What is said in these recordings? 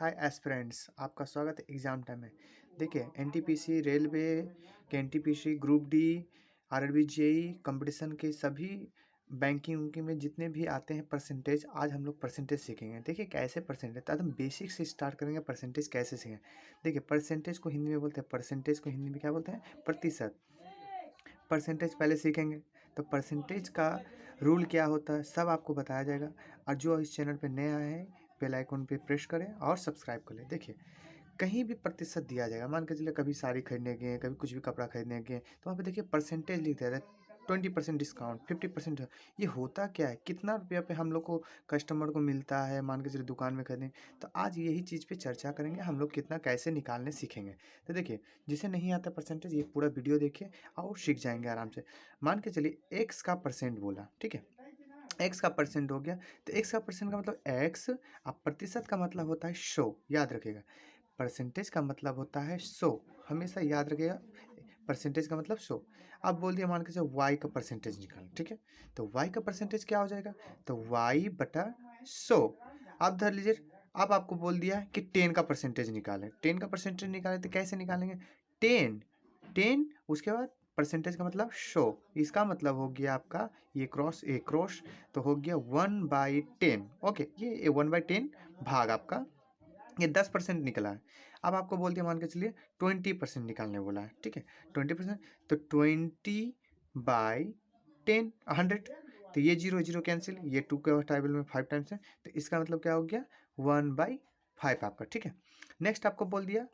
हाय aspirants, आपका स्वागत है एग्ज़ाम टाइम में। देखिए एनटीपीसी रेलवे के NTPC group D RRB JE competition के सभी बैंकिंग उनके में जितने भी आते हैं परसेंटेज, आज हम लोग परसेंटेज सीखेंगे। देखिए कैसे परसेंटेज, तो हम बेसिक से स्टार्ट करेंगे। परसेंटेज कैसे सीखें? देखिए परसेंटेज को हिंदी में बोलते हैं, परसेंटेज को हिंदी में क्या बोलते हैं? प्रतिशत। परसेंटेज पहले सीखेंगे। तो परसेंटेज का रूल क्या होता है सब आपको बताया जाएगा। और जो इस चैनल पे नया है बेल आइकन पे प्रेस करें और सब्सक्राइब कर लें। देखिए कहीं भी प्रतिशत दिया जाएगा, मान के चलिए कभी साड़ी खरीदने गए, कभी कुछ भी कपड़ा खरीदने गए, तो वहाँ पे देखिए परसेंटेज लिख दिया जाता है। 20% डिस्काउंट, 50%। ये होता क्या है, कितना रुपया पे हम लोग को कस्टमर को मिलता है, मान के चलिए दुकान में खरीदें। तो आज यही चीज़ पे चर्चा करेंगे, हम लोग कितना कैसे निकालने सीखेंगे। तो देखिए जिसे नहीं आता परसेंटेज, ये पूरा वीडियो देखिए और सीख जाएंगे आराम से। मान के चलिए एक्स का परसेंट बोला, ठीक है, एक्स का परसेंट हो गया। तो एक्स का परसेंट का मतलब एक्स, अब प्रतिशत का मतलब होता है 100, याद रखिएगा। परसेंटेज का मतलब होता है 100, हमेशा याद रखिएगा। परसेंटेज का मतलब 100। अब बोल दिया मान के चलो वाई का परसेंटेज निकाल, ठीक है। तो वाई का परसेंटेज क्या हो जाएगा? तो वाई बटा 100। अब धर लीजिए, अब आपको बोल दिया है कि 10 का परसेंटेज निकालें। 10 का परसेंटेज निकाले तो कैसे निकालेंगे? 10 10 उसके बाद परसेंटेज का मतलब 100। इसका मतलब हो गया आपका ये क्रॉस ए क्रॉस, तो हो गया 1/10। ओके, ये 1/10 भाग आपका ये 10% निकला है। अब आपको बोल दिया मान के चलिए 20% निकालने बोला है, ठीक है। 20%, तो 20/10 100। तो ये जीरो जीरो कैंसिल, ये 2 के टेबल में 5 टाइम्स है, तो इसका मतलब क्या हो गया? 1/5 आपका, ठीक है। नेक्स्ट आपको बोल दिया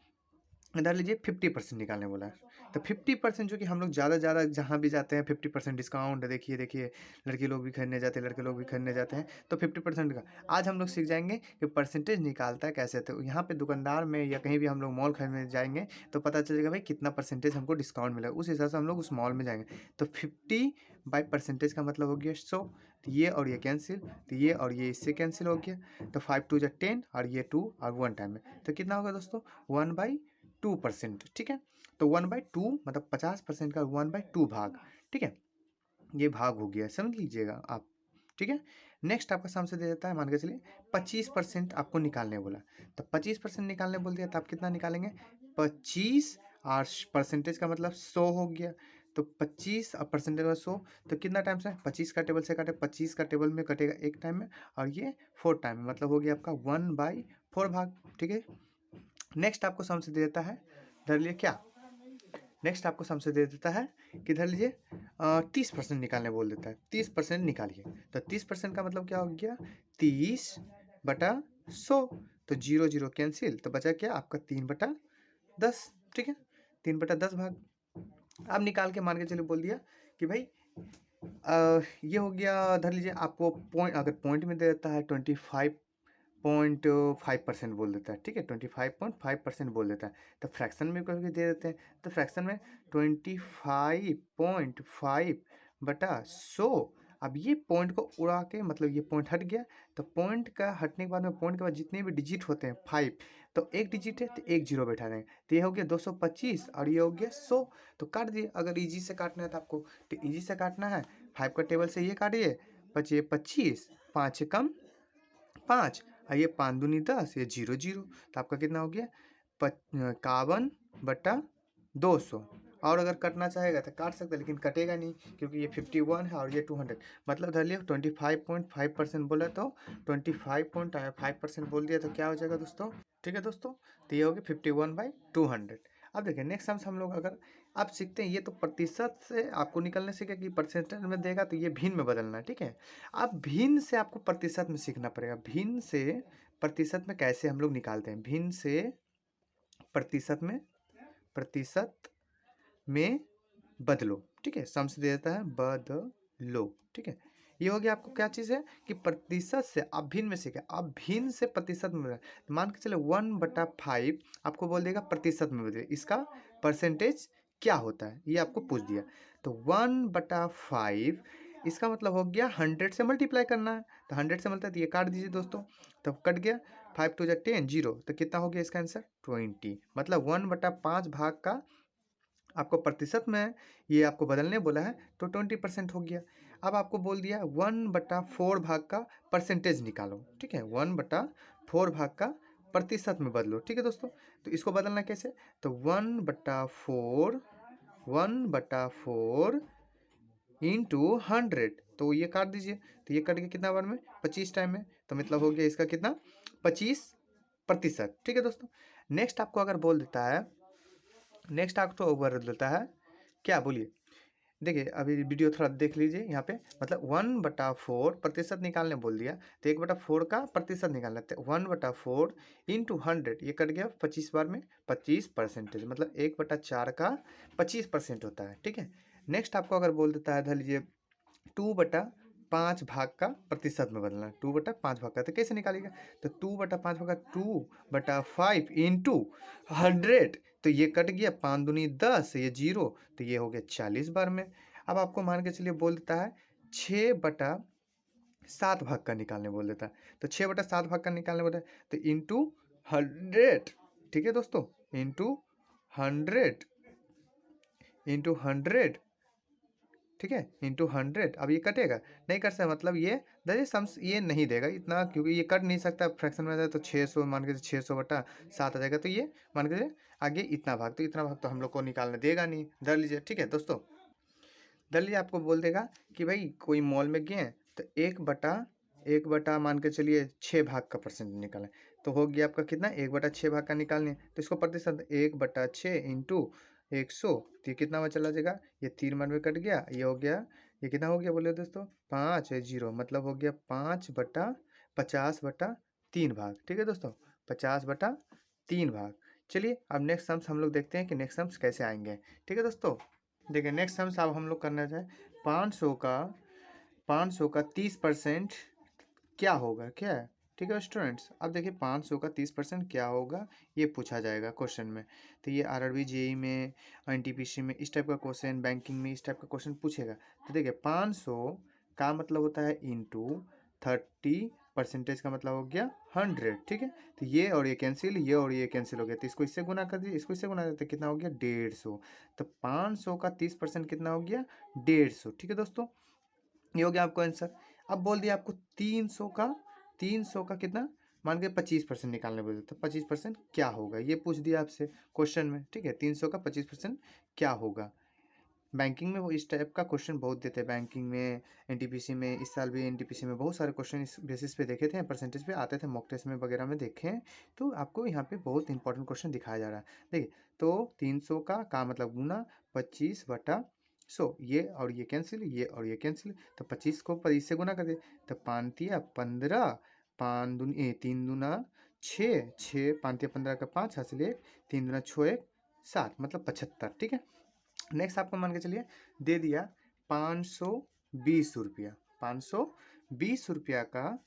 धर लीजिए 50% निकालने बोला है। तो 50% जो कि हम लोग ज़्यादा ज़्यादा जहाँ भी जाते हैं 50% डिस्काउंट, देखिए देखिए लड़के लोग भी खरीदने जाते हैं, लड़के लोग भी खरीदने जाते हैं। तो 50% का आज हम लोग सीख जाएंगे कि परसेंटेज निकालता है कैसे। तो यहाँ पे दुकानदार में या कहीं भी हम लोग मॉल खरीदने जाएंगे तो पता चलेगा भाई कितना परसेंटेज हमको डिस्काउंट मिलेगा, उस हिसाब से हम लोग उस मॉल में जाएंगे। तो 50/% का मतलब हो गया 100। तो ये और ये कैंसिल, तो ये और ये इससे कैंसिल हो गया। तो 5 2 10 और ये 2 और 1 टाइम में, तो कितना होगा दोस्तों? 1/2%, ठीक है। तो 1/2 मतलब 50% का 1/2 भाग, ठीक है। ये भाग हो गया, समझ लीजिएगा आप, ठीक है। नेक्स्ट आपका सामने दे देता है, मान के चलिए 25% आपको निकालने बोला। तो 25% निकालने बोल दिया, तो आप कितना निकालेंगे? 25 और परसेंटेज का मतलब 100 हो गया। तो 25 और परसेंटेज में 100, तो कितना टाइम से? 25 का टेबल से काटे, 25 का टेबल में कटेगा एक टाइम में, और ये 4 टाइम में, मतलब हो गया आपका 1/4 भाग, ठीक है। नेक्स्ट आपको समझ दे देता है, धर लीजिए क्या, नेक्स्ट आपको समझ दे देता है कि धर लीजिए 30% निकालने बोल देता है। 30% निकालिए, तो 30% का मतलब क्या हो गया? 30/100। तो जीरो जीरो कैंसिल, तो बचा क्या आपका? 3/10, ठीक है। 3/10 भाग। अब निकाल के मान के चलिए बोल दिया कि भाई ये हो गया। धर लीजिए आपको पॉइंट, अगर पॉइंट में दे देता है 25.5% बोल देता है, ठीक है। 25.5% बोल देता है। तो फ्रैक्शन में कभी दे देते हैं, तो फ्रैक्शन में 25.5/100। अब ये पॉइंट को उड़ा के, मतलब ये पॉइंट हट गया। तो पॉइंट का हटने के बाद में, पॉइंट के बाद जितने भी डिजिट होते हैं 5, तो एक डिजिट है तो एक जीरो बैठा देंगे। तो ये हो गया 225 और ये हो गया 100। तो काट दिए, अगर इजी से काटना है तो आपको, तो इजी से काटना है 5 का टेबल से ये काटिए, बचिए 25, 5 कम 5, और ये 5 दूनी 10, ये जीरो जीरो, तो आपका कितना हो गया? 51/200। और अगर कटना चाहेगा तो काट सकते हैं, लेकिन कटेगा नहीं क्योंकि ये 51 है और ये 200। मतलब धर लिया 25.5% बोला, तो 25.5% बोल दिया, तो क्या हो जाएगा दोस्तों? ठीक है दोस्तों, तो ये हो गया 51/200। अब देखिए नेक्स्ट हम लोग अगर आप सीखते हैं, ये तो प्रतिशत से आपको निकलने से क्या कि परसेंटेज में देगा तो ये भिन्न में बदलना है, ठीक है। अब भिन्न से आपको प्रतिशत में सीखना पड़ेगा। भिन्न से प्रतिशत में कैसे हम लोग निकालते हैं? भिन्न से प्रतिशत में बदलो, ठीक है। सम से दे देता है बदलो, ठीक है। ये हो गया आपको क्या चीज़ है कि प्रतिशत से आप भिन्न में सीखे, आप भिन्न से प्रतिशत में बदले। तो मान के चले 1/5 आपको बोल देगा प्रतिशत में बदले, इसका परसेंटेज क्या होता है ये आपको पूछ दिया। तो 1/5 इसका मतलब हो गया 100 से मल्टीप्लाई करना है। तो 100 से मल्टीप्लाई, तो ये काट दीजिए दोस्तों, तब कट गया। 5 2 10 जीरो, तो कितना हो गया इसका आंसर? 20। मतलब 1/5 भाग का आपको प्रतिशत में ये आपको बदलने बोला है, तो 20% हो गया। अब आपको बोल दिया 1/4 भाग का परसेंटेज निकालो, ठीक है। 1/4 भाग का प्रतिशत में बदलो। ठीक है दोस्तों, तो इसको बदलना कैसे, तो 1/4 इंटू 100, तो ये काट दीजिए, तो ये कट के कितना बार में, 25 टाइम में, तो मतलब हो गया इसका कितना, 25%। ठीक है दोस्तों, नेक्स्ट आपको अगर बोल देता है, नेक्स्ट आपको बोल देता है क्या, बोलिए, देखिए अभी वीडियो थोड़ा देख लीजिए यहाँ पे, मतलब 1/4 प्रतिशत निकालने बोल दिया, तो 1/4 का प्रतिशत निकालना है, 1/4 इंटू 100, ये कट गया 25 बार में 25%, मतलब 1/4 का 25% होता है। ठीक है, नेक्स्ट आपको अगर बोल देता है, धर लीजिए 2/5 भाग का प्रतिशत में बदलना, 2/5 भाग का, तो कैसे निकालेगा, तो 2/5 भाग का 2/5 इंटू 100, तो ये कट गया 5 दूनी 10, ये 0, तो ये हो गया 40 बार में। अब आपको मान के चलिए बोल देता है 6/7 भाग का निकालने बोल देता है, तो 6/7 भाग का निकालने बोलता है, तो इंटू 100। ठीक है दोस्तों, इंटू 100, ठीक है, इंटू 100। अब ये कटेगा, नहीं कट सकता, मतलब ये देखिए सम्स ये नहीं देगा इतना, क्योंकि ये कट नहीं सकता, फ्रैक्शन में आ जाए तो 600 मान के 600/7 आ जाएगा, तो ये मान के आगे इतना भाग, तो इतना भाग तो हम लोग को निकालने देगा नहीं। धर लीजिए, ठीक है दोस्तों, धर लीजिए आपको बोल देगा कि भाई कोई मॉल में गए तो 1/1 मान के चलिए 6 भाग का परसेंट निकालें, तो हो गया आपका कितना, 1/6 भाग का निकालने, तो इसको प्रतिशत 1/6 इंटू 100, तो ये कितना में चला जाएगा, ये 3 बार में कट गया, ये हो गया, ये कितना हो गया बोले दोस्तों, 5 मतलब हो गया 5/50/3 भाग। ठीक है दोस्तों, 50/3 भाग। चलिए अब नेक्स्ट सम्स हम लोग देखते हैं कि नेक्स्ट सम्स कैसे आएंगे। ठीक है दोस्तों, देखिए नेक्स्ट सम्स अब हम लोग करना चाहें, 500 का 30% क्या होगा, क्या है। ठीक है स्टूडेंट्स, अब देखिए 500 का 30% क्या होगा, ये पूछा जाएगा क्वेश्चन में, तो ये आरआरबी जेई में, एनटीपीसी में इस टाइप का क्वेश्चन, बैंकिंग में इस टाइप का क्वेश्चन पूछेगा। तो देखिए 500 का मतलब होता है इंटू 30% का मतलब हो गया 100। ठीक है, तो ये और ये कैंसिल, ये और ये कैंसिल हो गया, तो इसको इससे गुना कर दीजिए, इसको इससे गुना करते कितना हो गया 150, तो 500 का 30% कितना हो गया 150। ठीक है दोस्तों, ये हो गया आपको आंसर। अब बोल दिया आपको 300 का कितना, मान के 25% निकालने बोले, तो 25% क्या होगा, ये पूछ दिया आपसे क्वेश्चन में। ठीक है, 300 का 25% क्या होगा। बैंकिंग में वो इस टाइप का क्वेश्चन बहुत देते हैं, बैंकिंग में, एनटीपीसी में, इस साल भी एनटीपीसी में बहुत सारे क्वेश्चन इस बेसिस पे देखे थे, परसेंटेज पे आते थे, मॉक टेस्ट में वगैरह में देखे हैं, तो आपको यहाँ पे बहुत इंपॉर्टेंट क्वेश्चन दिखाया जा रहा है। देखिए, तो 300 का मतलब गुना 25/100, ये और ये कैंसिल, ये और ये कैंसिल, तो 25 को 25 से गुना कर दे, तो 5×15, 3×2 6, 6 5×15 का 5 हासिल 1, 3×2 6 1 7, मतलब 75। ठीक है, नेक्स्ट आपको मान के चलिए दे दिया 520 रुपया, 520 रुपया का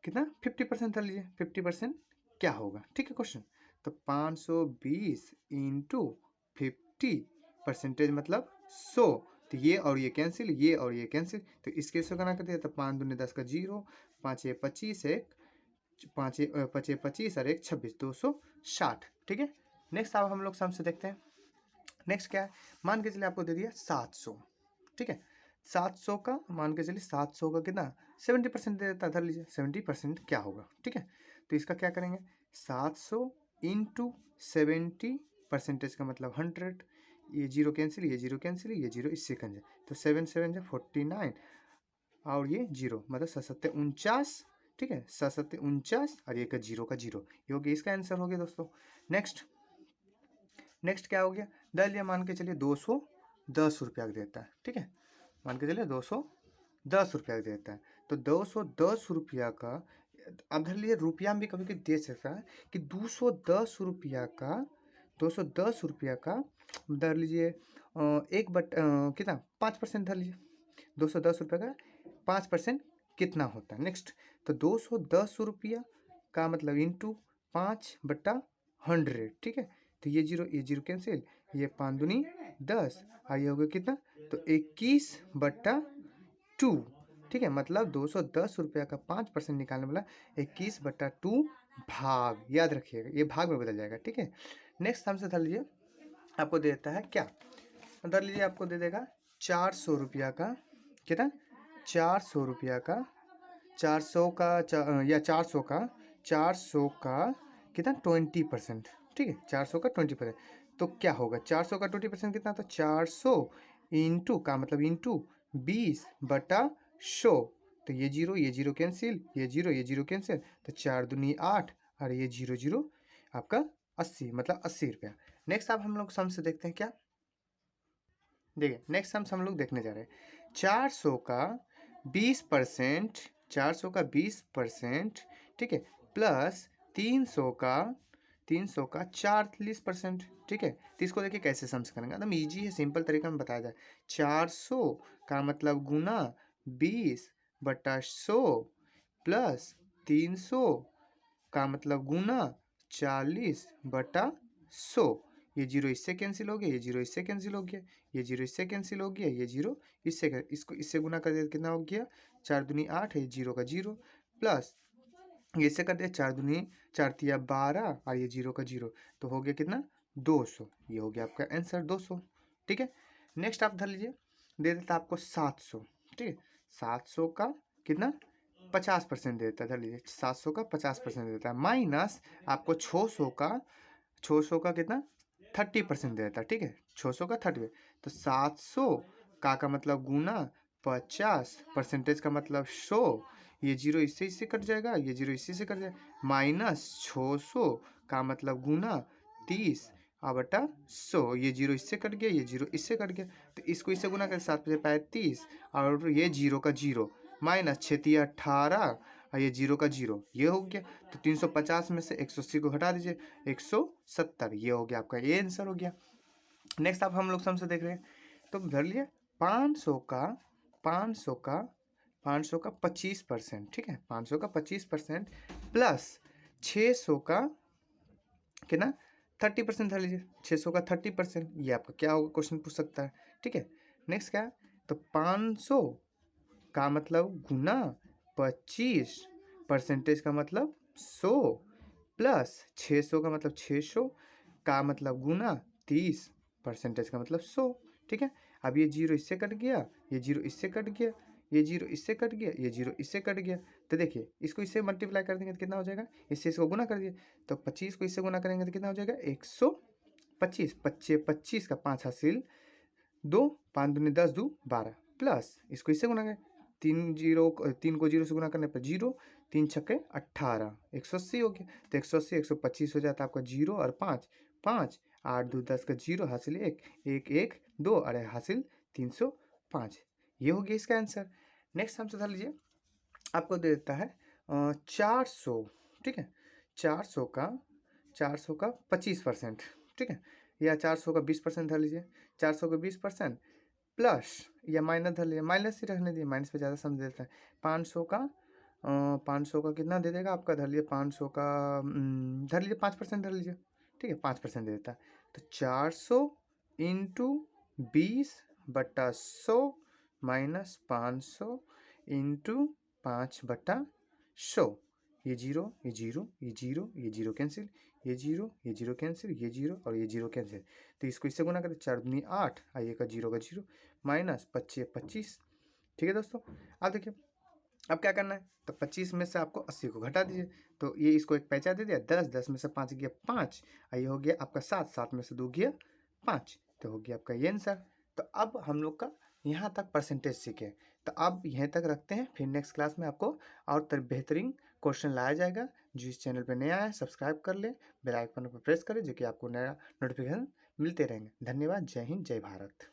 कितना 50% कर लीजिए, 50% क्या होगा। ठीक है क्वेश्चन, तो 520 इंटू 50% मतलब 100, तो ये और ये कैंसिल, ये और ये कैंसिल, तो इसके से करना कर दिया, तो 5×2 10 का 0, 5×1 = 25, 5×1 = 25 और 1 = 26, 260। ठीक है, नेक्स्ट अब हम लोग सम से देखते हैं। नेक्स्ट क्या है, मान के चलिए आपको दे दिया 700। ठीक है, 700 का मान के चलिए 700 का कितना 70% दे देता है, धर लीजिए 70% क्या होगा। ठीक है, तो इसका क्या करेंगे, 700 इंटू 70% का मतलब 100, ये 0 कैंसिल, ये 0 कैंसिल, ये 0 इससे कैंसिल, तो 7 7 49 और ये 0, मतलब 7 49। ठीक है, 7 49 और ये का 0 का 0, ये हो गया, इसका आंसर हो गया दोस्तों। नेक्स्ट क्या हो गया, धर लिया मान के चलिए 210 रुपया का देता है। ठीक है, मान के चलिए 210 रुपया का देता है, तो 210 रुपया का, अब धर लिए रुपया में भी कभी कभी दे सकता है कि 210 रुपया का धर लीजिए कितना 5% धर लीजिए, 210 रुपया का 5% कितना होता है। नेक्स्ट, तो 210 रुपया का मतलब इंटू 5/100। ठीक है, तो ये 0 कैंसिल, ये 5×2 10 और ये हो गया कितना, तो 21/2। ठीक है, मतलब 210 रुपया का 5% निकालने वाला 21/2 भाग, याद रखिएगा ये भाग में बदल जाएगा। ठीक है, नेक्स्ट हमसे धर लीजिए आपको दे देता है क्या, धर लीजिए आपको दे देगा 400 रुपया का कितना, 400 रुपया का 400 का या 400 का कितना 20%, ठीक है, 400 का 20%। तो क्या होगा 400 का 20% कितना, तो 400 इंटू का मतलब इंटू 20/100। तो ये जीरो कैंसिल, ये जीरो कैंसिल, तो 4 दूनी 8 और ये जीरो जीरो आपका 80, मतलब 80 रुपया। नेक्स्ट आप हम लोग सम से देखते हैं क्या। देखिए नेक्स्ट हम लोग देखने जा रहे हैं 400 का 20%, 400 का 20%, ठीक है, प्लस 300 का 40%, ठीक है। तो इसको देखिए कैसे सम्स करेंगे, एकदम ईजी है, सिंपल तरीका में बताया जाए। 400 का मतलब गुना 20/100 प्लस 300 का मतलब गुना 40/100। ये जीरो इससे कैंसिल हो गया, ये जीरो इससे कैंसिल हो गया, ये जीरो इससे कैंसिल हो गया, ये जीरो इससे, इसको इससे गुना कर दिया कितना हो गया, 4 दूनी 8 है, जीरो का जीरो, प्लस ये इससे कर दिया 4 दूनी 4 तिया 12 और ये जीरो का जीरो, तो हो गया कितना 200। ये हो गया आपका आंसर 200, ठीक है। नेक्स्ट आप धर लीजिए, दे देता आपको 700, ठीक है। 700 का कितना 50% देता है, धर लीजिए 700 का 50% देता है, माइनस आपको 600 का कितना 30% देता है, ठीक है। 600 का 30, तो 700 का मतलब गुना 50, परसेंटेज का मतलब 100, ये जीरो इससे इससे कट जाएगा, ये जीरो इससे से कट जाएगा, माइनस 600 का मतलब गुना 30 बटा 100, ये जीरो इससे कट गया, ये जीरो इससे कट गया, तो इसको इससे गुना कर 7 पे 35 और ये जीरो का जीरो, माइनस 6×18 और ये जीरो का जीरो, ये हो गया। तो 350 में से 180 को घटा दीजिए, 170, ये हो गया आपका, ये आंसर हो गया। नेक्स्ट आप हम लोग सम से देख रहे हैं, तो धर लिए 500 का 25%, ठीक है, 500 का 25% प्लस 600 का कितना 30% धर लीजिए, 600 का 30%, ये आपका क्या होगा, क्वेश्चन पूछ सकता है, ठीक है। नेक्स्ट क्या है, तो 500 का मतलब गुना 25, परसेंटेज का मतलब 100, प्लस 600 का मतलब 600 का मतलब गुना 30, परसेंटेज का मतलब 100, ठीक है। अब ये जीरो इससे कट गया, ये जीरो इससे कट गया, ये जीरो इससे कट गया, ये जीरो इससे कट गया, तो देखिए इसको इससे मल्टीप्लाई कर देंगे तो कितना हो जाएगा, इससे इसको गुना कर दिए, तो 25 को इससे गुना करेंगे तो कितना हो जाएगा 125, 25 का 5 हासिल 2, 5 दूनी 10, 2 12, प्लस इसको इससे गुना करें, 3 को जीरो से गुना करने पर जीरो, 3 छक्के 18, 180 हो गया, तो 180 125 हो जाता है आपका, जीरो और 5 5, 8 2 10 का जीरो हासिल 1 1 1 2 और हासिल 305, ये हो गया इसका आंसर। नेक्स्ट हम सुधार लीजिए, आपको दे देता है 400, ठीक है, 400 का 25%, ठीक है, या 400 का 20% धर लीजिए, 400 का 20% प्लस या माइनस धर लीजिए, माइनस ही रहने दीजिए, माइनस पे ज़्यादा समझ देता है। 500 का कितना दे देगा आपका, धर लीजिए 500 का धर लीजिए 5% धर लीजिए, ठीक है, 5% दे देता है, तो 400 इंटू 20/100 माइनस 500 इंटू 5/100, ये जीरो ये जीरो ये जीरो ये जीरो कैंसिल, ये जीरो कैंसिल, ये जीरो और ये जीरो कैंसिल, तो इसको इससे गुना करें, 4 दूनी 8 आइए का जीरो माइनस 25 25, ठीक है दोस्तों। अब देखिए अब क्या करना है, तो 25 में से आपको 80 को घटा दीजिए, तो ये इसको एक पैंचा दे दिया, 10 10 में से 5 गया 5, ये हो गया आपका 7 7 में से 2 गया 5, तो हो गया आपका ये आंसर। तो अब हम लोग का यहाँ तक परसेंटेज सीखे, तो अब यहीं तक रखते हैं, फिर नेक्स्ट क्लास में आपको और बेहतरीन क्वेश्चन लाया जाएगा। जो इस चैनल पर नया है सब्सक्राइब कर ले, बेल आइकन पर प्रेस करें, जो कि आपको नया नोटिफिकेशन मिलते रहेंगे। धन्यवाद, जय हिंद, जय भारत।